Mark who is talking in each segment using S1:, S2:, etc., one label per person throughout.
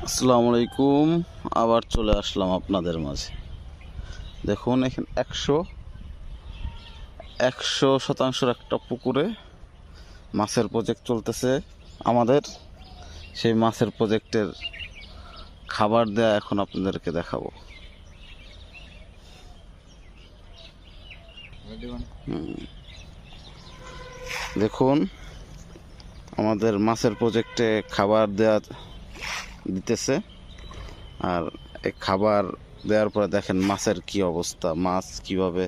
S1: আসসালামু আলাইকুম। আবার চলে আসলাম আপনাদের মাঝে। দেখুন এখানে 100% একটা পুকুরে মাছের প্রজেক্ট চলতেছে আমাদের। সেই মাছের প্রজেক্টের খাবার দেয়া এখন আপনাদেরকে দেখাবো। দেখুন আমাদের মাছের প্রজেক্টে খাবার দেয়া দিতেছে, আর এই খাবার দেওয়ার পরে দেখেন মাছের কি অবস্থা, মাছ কিভাবে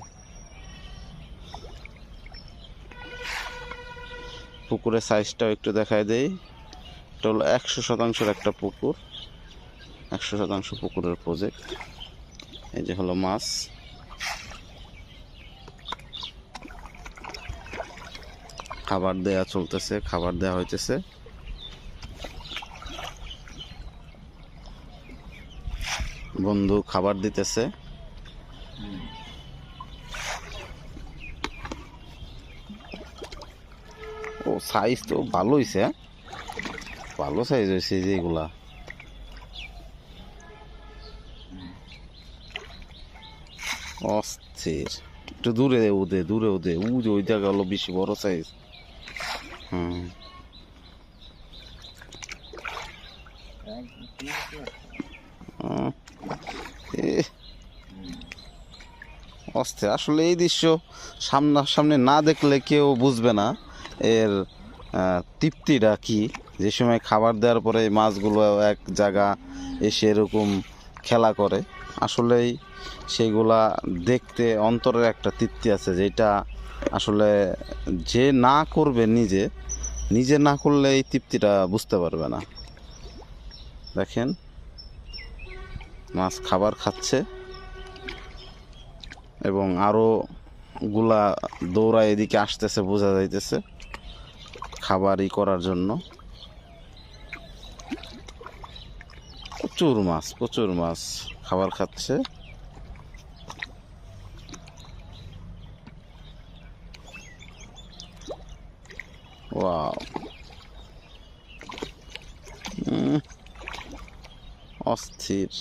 S1: পুকুরের সাইজটাও একটু দেখায় দেই। এটা হলো 100% একটা পুকুর, 100% পুকুরের প্রজেক্ট। এই যে হলো মাছ, খাবার দেয়া চলতেছে, খাবার দেয়া হইতেছে। বন্ধু খাবার দিতেছে। ও সাইজ তো ভালো হয়েছে, ভালো সাইজ হয়েছে যেগুলা। অস্থির। একটু দূরে ওদে, দূরে ওদে, ওই জায়গা হলো বেশি বড় সাইজ। অস্থির আসলে এই দৃশ্য সামনাসামনি না দেখলে কেউ বুঝবে না এর তৃপ্তিটা কি। যে সময় খাবার দেওয়ার পরে মাছগুলো এক জায়গা এসে এরকম খেলা করে, আসলেই সেইগুলা দেখতে অন্তরের একটা তৃপ্তি আছে, যেটা আসলে যে না করবে নিজে নিজে না করলে এই তৃপ্তিটা বুঝতে পারবে না। দেখেন মাছ খাবার খাচ্ছে এবং আরো গুলা দৌড়ায় এদিকে আসতেছে, বোঝা যাইতেছে খাবারই করার জন্য। প্রচুর মাছ খাবার খাচ্ছে। ওয়াও, অস্থির।